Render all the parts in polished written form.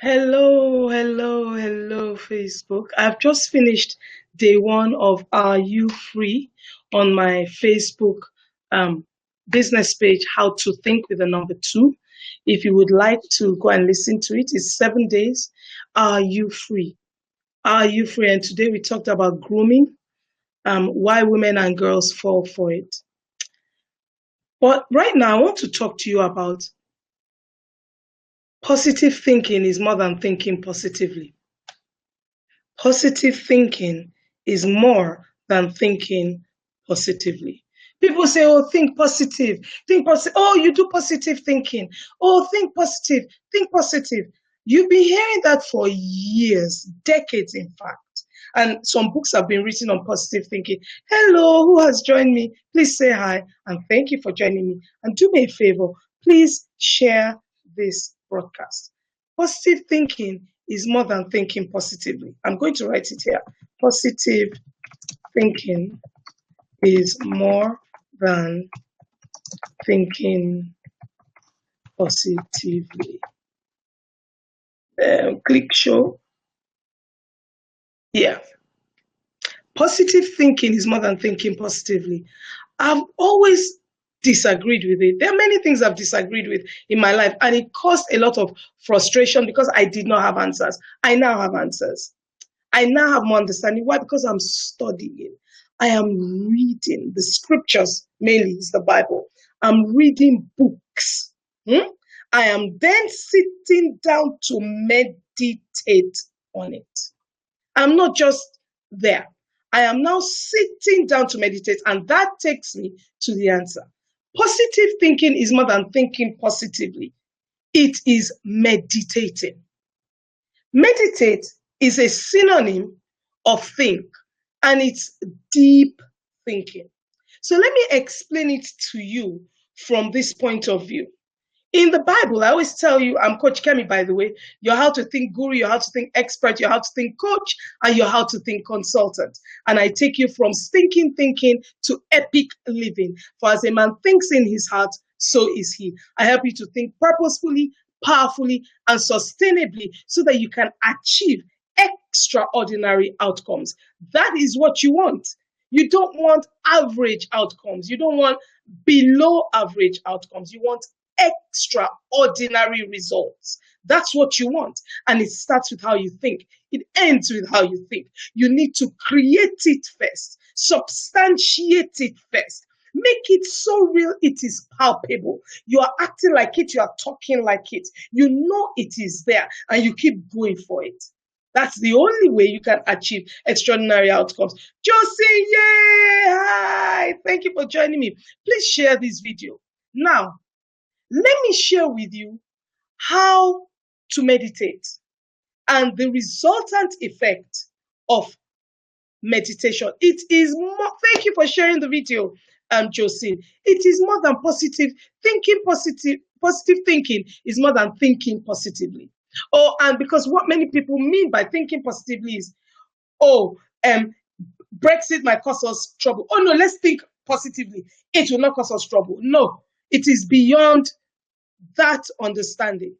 Hello, Facebook. I've just finished day one of Are You Free on my Facebook um, business page, How to Think with the number two. If you would like to go and listen to it, it's 7 days. Are you free? Are you free? And today we talked about grooming, why women and girls fall for it. But right now, I want to talk to you about positive thinking is more than thinking positively. Positive thinking is more than thinking positively. People say, oh, think positive, think positive. Oh, you do positive thinking. Oh, think positive, think positive. You've been hearing that for years, decades, in fact. And some books have been written on positive thinking. Hello, who has joined me? Please say hi and thank you for joining me. And do me a favor, please share this broadcast. Positive thinking is more than thinking positively. I'm going to write it here. Positive thinking is more than thinking positively. Click show. Yeah. Positive thinking is more than thinking positively. I've always disagreed with it. There are many things I've disagreed with in my life, and it caused a lot of frustration because I did not have answers. I now have answers. I now have more understanding. Why? Because I'm studying. I am reading the scriptures, mainly it's the Bible. I'm reading books. I am then sitting down to meditate on it. I'm not just there. I am now sitting down to meditate, and that takes me to the answer. Positive thinking is more than thinking positively. It is meditating. Meditate is a synonym of think, and it's deep thinking. So let me explain it to you from this point of view. In the Bible, I always tell you, I'm Coach Kemi, by the way, you're how to think guru, you're how to think expert, you're how to think coach, and you're how to think consultant. And I take you from stinking thinking to epic living. For as a man thinks in his heart, so is he. I help you to think purposefully, powerfully, and sustainably so that you can achieve extraordinary outcomes. That is what you want. You don't want average outcomes. You don't want below average outcomes. You want extraordinary results. That's what you want. And it starts with how you think. It ends with how you think. You need to create it first, substantiate it first. Make it so real it is palpable. You are acting like it, you are talking like it. You know it is there, and you keep going for it. That's the only way you can achieve extraordinary outcomes. Josie, yay! Hi! Thank you for joining me. Please share this video. Now, let me share with you how to meditate and the resultant effect of meditation. It is more, thank you for sharing the video, Josie. It is more than positive thinking. Positive thinking is more than thinking positively. Oh, and because what many people mean by thinking positively is, Brexit might cause us trouble. Oh no, let's think positively. It will not cause us trouble. No, it is beyond that understanding.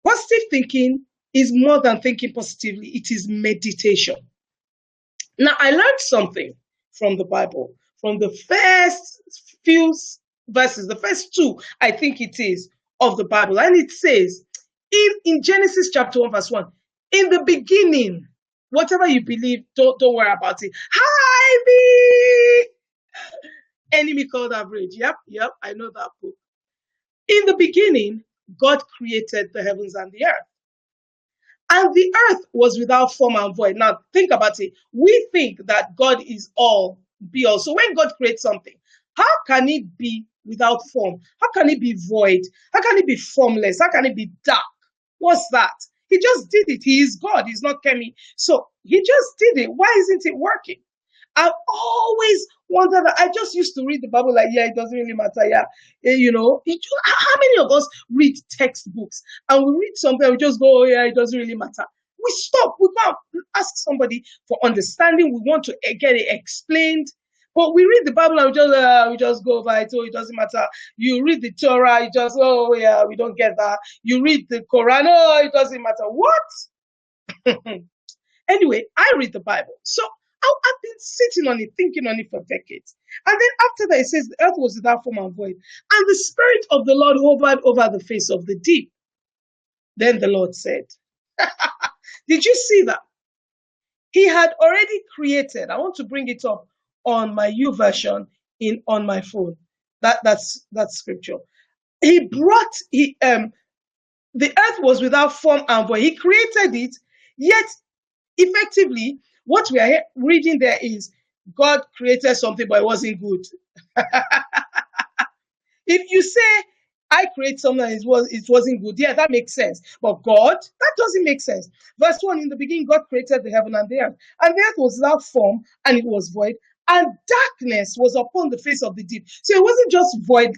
Positive thinking is more than thinking positively. It is meditation. Now, I learned something from the Bible, from the first few verses, the first two, I think it is, of the Bible. And it says, in Genesis chapter 1, verse 1, in the beginning, whatever you believe, don't worry about it. Hi, me! Enemy called average. Yep, I know that book. In the beginning, God created the heavens and the earth. And the earth was without form and void. Now, think about it. We think that God is all, be all. So when God creates something, how can it be without form? How can it be void? How can it be formless? How can it be dark? What's that? He just did it. He is God. He's not Kemi. So he just did it. Why isn't it working? I've always wondered. I just used to read the Bible like, yeah, it doesn't really matter. Yeah, how many of us read textbooks and we read something and we just go, oh yeah, it doesn't really matter. We stop. We can't ask somebody for understanding. We want to get it explained. But we read the Bible and we just go over it. Oh, it doesn't matter. You read the Torah, you just, oh yeah, we don't get that. You read the Quran, oh, it doesn't matter. What? Anyway, I read the Bible. So I've been sitting on it, thinking on it for decades. And then after that, it says the earth was without form and void, and the Spirit of the Lord hovered over the face of the deep. Then the Lord said, did you see that? He had already created. I want to bring it up on my U version on my phone. That's scripture. The earth was without form and void. He created it, yet effectively, what we are reading there is God created something, but it wasn't good. If you say, I create something and it wasn't good, yeah, that makes sense. But God, that doesn't make sense. Verse 1, in the beginning, God created the heaven and the earth. And the earth was without form and it was void. And darkness was upon the face of the deep. So it wasn't just void.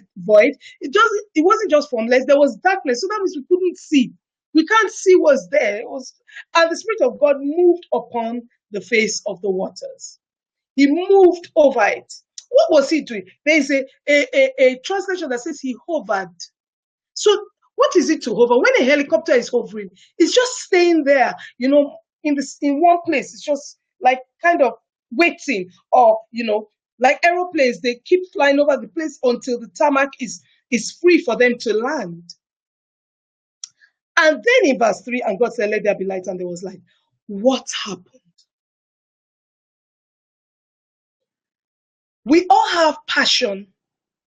It wasn't just formless. There was darkness. So that means we couldn't see. We can't see what's there. And the Spirit of God moved upon the face of the waters. He moved over it. What was he doing? There is a translation that says he hovered. So what is it to hover? When a helicopter is hovering, it's just staying there, in one place. It's just like kind of waiting, or like aeroplanes, they keep flying over the place until the tarmac is free for them to land. And then in verse 3, and God said, let there be light, and there was light. What happened? We all have passion,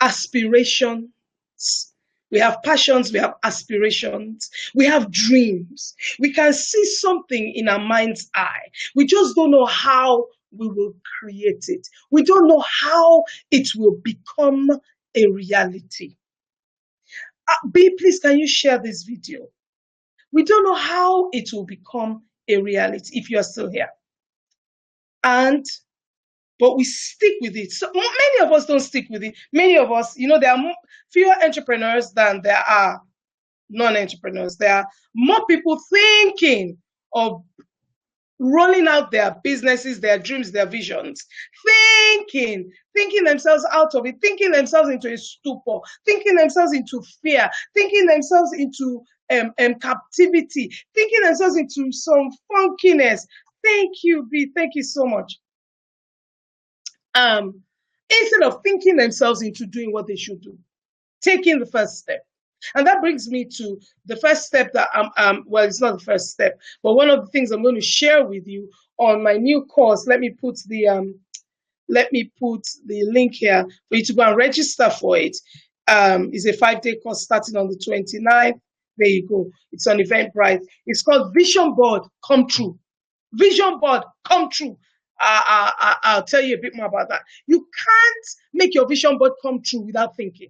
aspirations. We have passions, we have aspirations, we have dreams. We can see something in our mind's eye. We just don't know how we will create it. We don't know how it will become a reality. B, please, can you share this video? We don't know how it will become a reality if you are still here. But we stick with it. So many of us don't stick with it. Many of us, there are fewer entrepreneurs than there are non-entrepreneurs. There are more people thinking of rolling out their businesses, their dreams, their visions, thinking themselves out of it, thinking themselves into a stupor, thinking themselves into fear, thinking themselves into captivity, thinking themselves into some funkiness. Thank you, B. Thank you so much. Instead of thinking themselves into doing what they should do, taking the first step. And that brings me to the first step that well, it's not the first step, but one of the things I'm going to share with you on my new course. Let me put the link here for you to go and register for it. It's a 5-day course starting on the 29th. There you go. It's on Eventbrite. It's called Vision Board Come True. Vision Board Come True. I'll tell you a bit more about that. You can't make your vision board come true without thinking.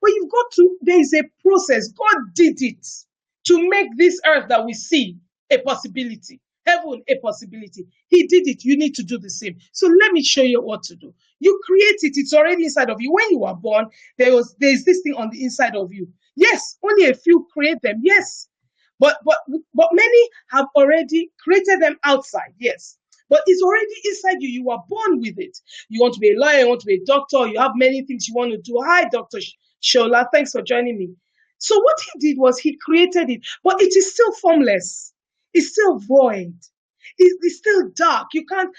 But you've got to, there is a process. God did it to make this earth that we see a possibility, heaven a possibility. He did it. You need to do the same. So let me show you what to do. You create it. It's already inside of you. When you were born, there's this thing on the inside of you. Yes, only a few create them. Yes. But many have already created them outside. Yes. But it's already inside you. You were born with it. You want to be a lawyer, you want to be a doctor, you have many things you want to do. Hi, Dr. Shola. Thanks for joining me. So what he did was he created it, but it is still formless. It's still void. It's still dark. You can't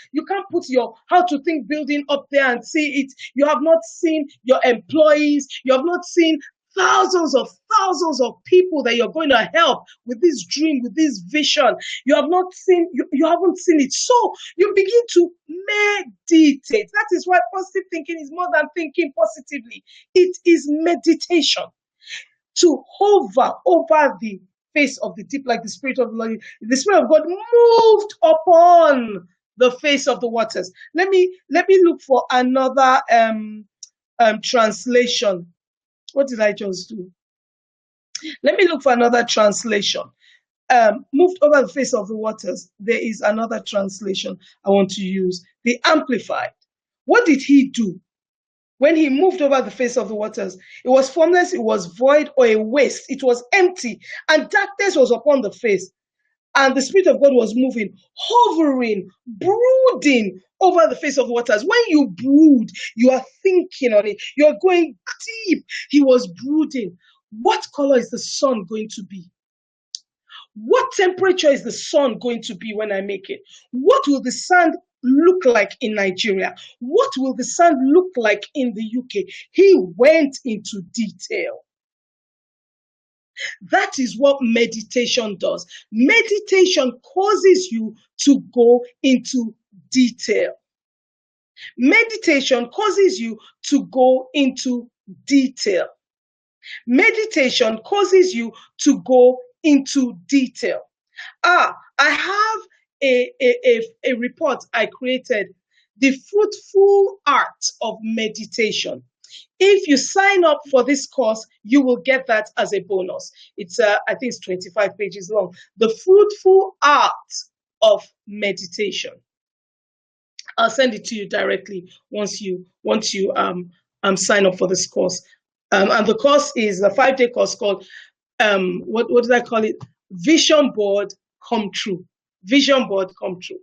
put your how to think building up there and see it. You have not seen your employees. You have not seen thousands of people that you're going to help with this dream, with this vision. You haven't seen it. So you begin to meditate. That is why positive thinking is more than thinking positively. It is meditation. To hover over the face of the deep, like the Spirit of the Lord. The Spirit of God moved upon the face of the waters. Let me look for another translation. What did I just do? Let me look for another translation. Moved over the face of the waters. There is another translation I want to use. The Amplified. What did he do when he moved over the face of the waters? It was formless, it was void or a waste. It was empty, and darkness was upon the face. And the Spirit of God was moving, hovering, brooding over the face of waters. When you brood, you are thinking on it. You're going deep. He was brooding. What color is the sun going to be? What temperature is the sun going to be when I make it? What will the sand look like in Nigeria? What will the sand look like in the UK? He went into detail. That is what meditation does. Meditation causes you to go into detail. Meditation causes you to go into detail. Meditation causes you to go into detail. I have a report I created, The Fruitful Art of Meditation. If you sign up for this course, you will get that as a bonus. It's I think it's 25 pages long. The Fruitful Art of Meditation. I'll send it to you directly once you sign up for this course. And the course is a 5-day course called what did I call it? Vision Board Come True. Vision Board Come True.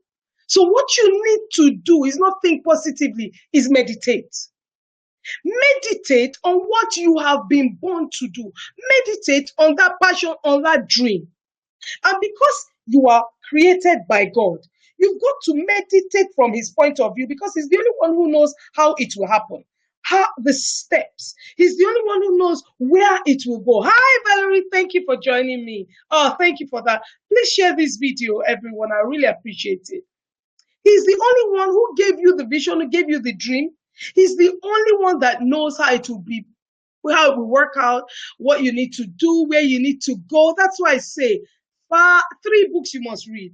So what you need to do is not think positively, is meditate. Meditate on what you have been born to do. Meditate on that passion, on that dream. And because you are created by God, you've got to meditate from his point of view, because he's the only one who knows how it will happen, how the steps. He's the only one who knows where it will go. Hi, Valerie. Thank you for joining me. Oh, thank you for that. Please share this video, everyone. I really appreciate it. He's the only one who gave you the vision, who gave you the dream. He's the only one that knows how it will be, how it will work out, what you need to do, where you need to go. That's why I say 3 books you must read: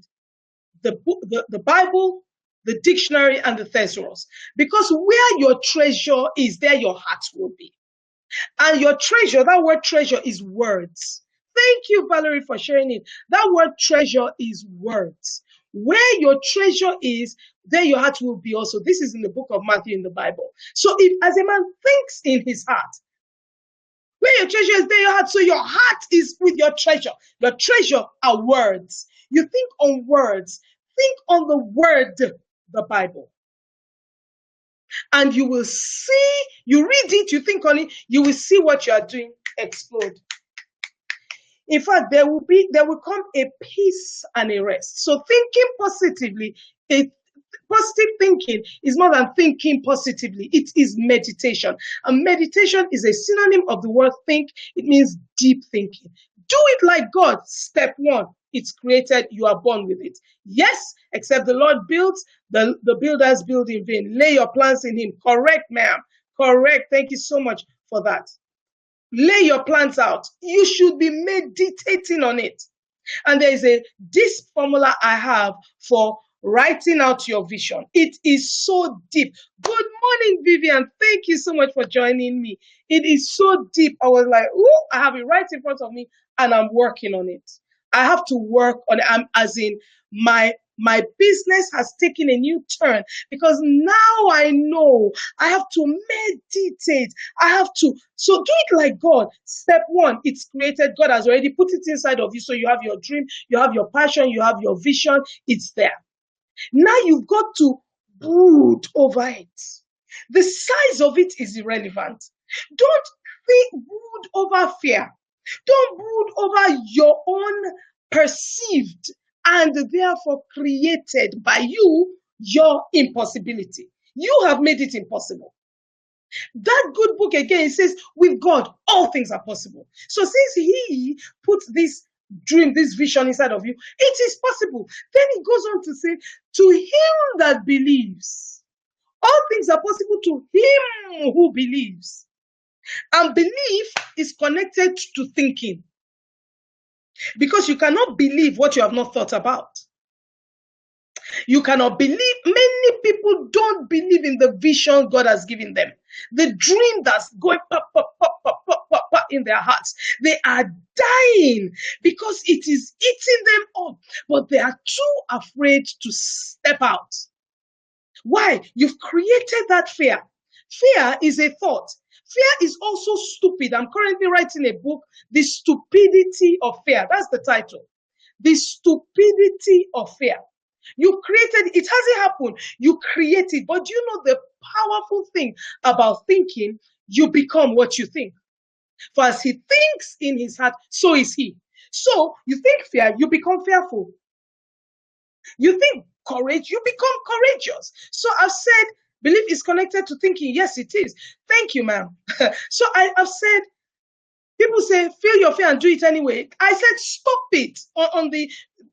the Bible, the dictionary, and the thesaurus. Because where your treasure is, there your heart will be. And your treasure, that word treasure, is words. Thank you, Valerie, for sharing it. That word treasure is words. Where your treasure is, there your heart will be also. This is in the book of Matthew in the Bible. So if as a man thinks in his heart, where your treasure is, there your heart. So your heart is with your treasure. Your treasure are words. You think on words. Think on the word, the Bible. And you will see, you read it, you think on it, you will see what you are doing explode. In fact, there will come a peace and a rest. So thinking positively, positive thinking is more than thinking positively. It is meditation. And meditation is a synonym of the word think. It means deep thinking. Do it like God. Step 1. It's created. You are born with it. Yes, except the Lord builds, the builders build in vain. Lay your plans in him. Correct, ma'am. Correct. Thank you so much for that. Lay your plans out. You should be meditating on it. And there is this formula I have for writing out your vision. It is so deep. Good morning, Vivian. Thank you so much for joining me. It is so deep. I was like, oh, I have it right in front of me and I'm working on it. I have to work on it. As in my business has taken a new turn, because now I know I have to meditate. I have to. So do it like God. Step 1, it's created. God has already put it inside of you. So you have your dream, you have your passion, you have your vision. It's there. Now you've got to brood over it. The size of it is irrelevant. Don't brood over fear. Don't brood over your own perceived and therefore created by you, your impossibility. You have made it impossible. That good book again says, with God, all things are possible. So since he put this dream, this vision inside of you, it is possible. Then he goes on to say, to him that believes, all things are possible to him who believes. And belief is connected to thinking. Because you cannot believe what you have not thought about. You cannot believe. Many people don't believe in the vision God has given them. The dream that's going pop, pop, pop, pop, pop, pop, pop in their hearts. They are dying because it is eating them up. But they are too afraid to step out. Why? You've created that fear. Fear is a thought. Fear is also stupid. I'm currently writing a book, The Stupidity of Fear. That's the title. The stupidity of fear. You created it. Hasn't happened. You create it. But do you know the powerful thing about thinking? You become what you think. For as he thinks in his heart, so is he. So you think fear, you become fearful. You think courage, you become courageous. So I've said belief is connected to thinking. Yes, it is. Thank you, ma'am. So I've said, people say, feel your fear and do it anyway. I said, stop it. On the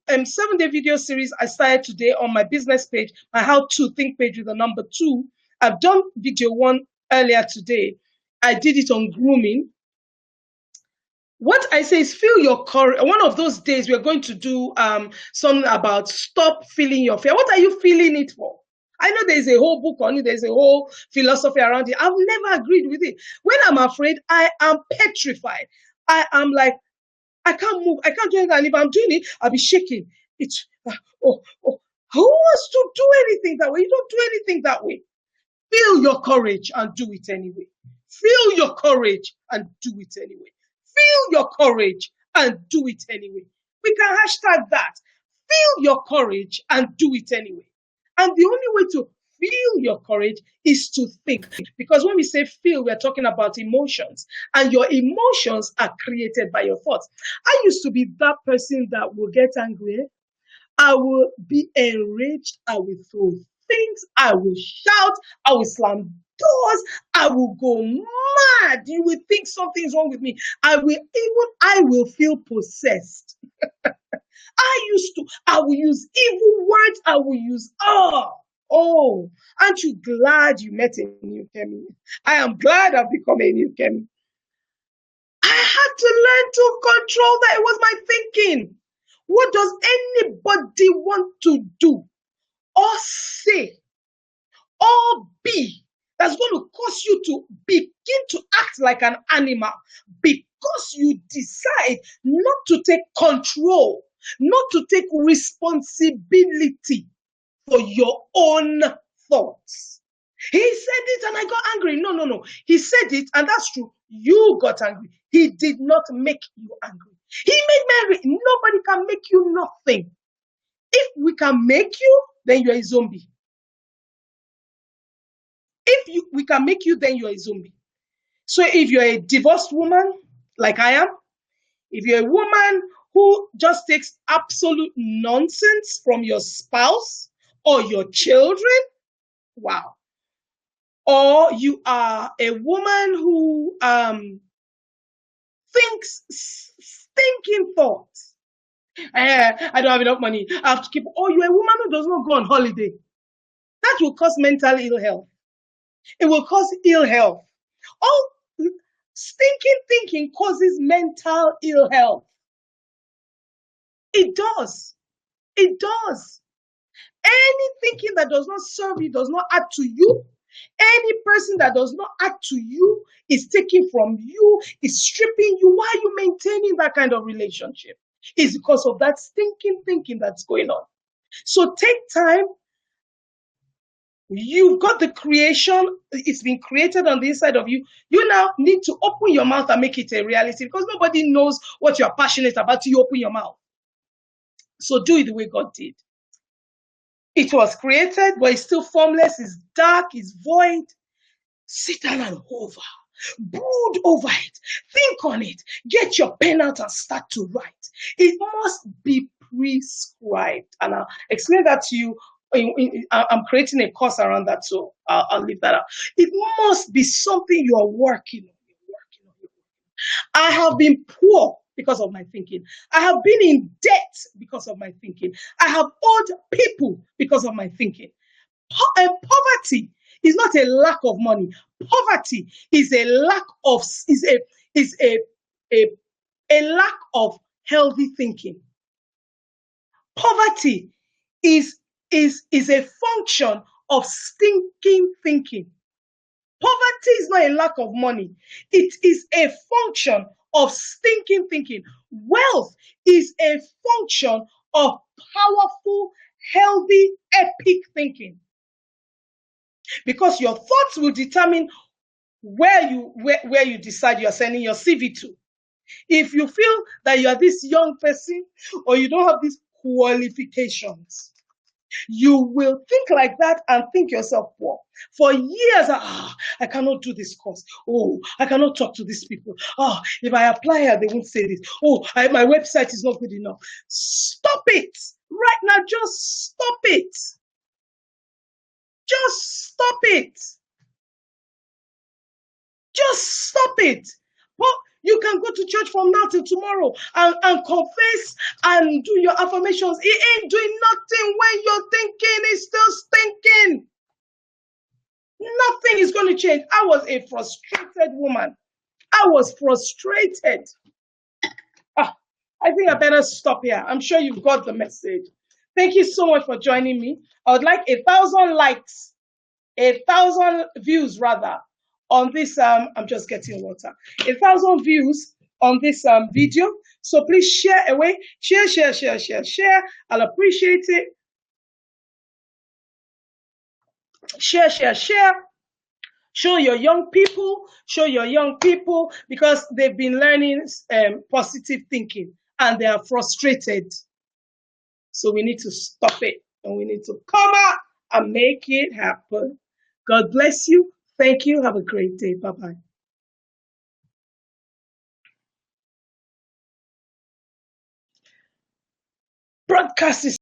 7-day video series I started today on my business page, my how to think page with the number 2. I've done video 1 earlier today. I did it on grooming. What I say is feel your courage. One of those days we're going to do something about stop feeling your fear. What are you feeling it for? I know there's a whole book on it. There's a whole philosophy around it. I've never agreed with it. When I'm afraid, I am petrified. I am like, I can't move. I can't do anything. And if I'm doing it, I'll be shaking. It's, oh. Who wants to do anything that way? You don't do anything that way. Feel your courage and do it anyway. Feel your courage and do it anyway. Feel your courage and do it anyway. We can hashtag that. Feel your courage and do it anyway. And the only way to feel your courage is to think. Because when we say feel, we're talking about emotions. And your emotions are created by your thoughts. I used to be that person that will get angry. I will be enraged. I will throw things. I will shout. I will slam doors. I will go mad. You will think something's wrong with me. I will feel possessed. I will use evil words. I will use, aren't you glad you met a new Kemi? I am glad I've become a new Kemi. I had to learn to control that. It was my thinking. What does anybody want to do or say or be that's going to cause you to begin to act like an animal because you decide not to take control, not to take responsibility for your own thoughts? He said it and I got angry. No. He said it and that's true. You got angry. He did not make you angry. He made me angry. Nobody can make you nothing. If we can make you, then you're a zombie. We can make you, then you're a zombie. So if you're a divorced woman, like I am, if you're a woman who just takes absolute nonsense from your spouse or your children, wow. Or you are a woman who thinks stinking thoughts. I don't have enough money. I have to keep. Or you're a woman who does not go on holiday. That will cause mental ill health. It will cause ill health. All stinking thinking causes mental ill health. It does. It does. Any thinking that does not serve you, does not add to you. Any person that does not add to you is taking from you, is stripping you. Why are you maintaining that kind of relationship? It's because of that stinking thinking that's going on. So take time. You've got the creation. It's been created on the inside of you. You now need to open your mouth and make it a reality because nobody knows what you're passionate about till you open your mouth. So do it the way God did. It was created, but it's still formless, it's dark, it's void. Sit down and hover. Brood over it. Think on it. Get your pen out and start to write. It must be prescribed. And I'll explain that to you. I'm creating a course around that, so I'll leave that out. It must be something you are working on. I have been poor because of my thinking. I have been in debt because of my thinking. I have owed people because of my thinking. Poverty is not a lack of money. Poverty is a lack of a lack of healthy thinking. Poverty is a function of stinking thinking. Poverty is not a lack of money. It is a function of stinking thinking. Wealth is a function of powerful, healthy, epic thinking. Because your thoughts will determine where you decide you're sending your CV to. If you feel that you are this young person or you don't have these qualifications, you will think like that and think yourself poor. For years, I cannot do this course. Oh, I cannot talk to these people. Oh, if I apply here, they won't say this. Oh, my website is not good enough. Stop it. Right now, just stop it. Just stop it. Just stop it. But you can go to church from now till tomorrow and confess and do your affirmations. It ain't doing nothing when your thinking is still stinking. Nothing is going to change. I was a frustrated woman. I was frustrated. I think I better stop here. I'm sure you've got the message. Thank you so much for joining me. I would like 1,000 likes, 1,000 views rather, on this. I'm just getting water. 1,000 views on this video. So please share away. Share, share, share, share, share. I'll appreciate it. Share, share, share. Show your young people, because they've been learning positive thinking and they are frustrated. So we need to stop it and we need to come out and make it happen. God bless you. Thank you. Have a great day. Bye-bye. Broadcast is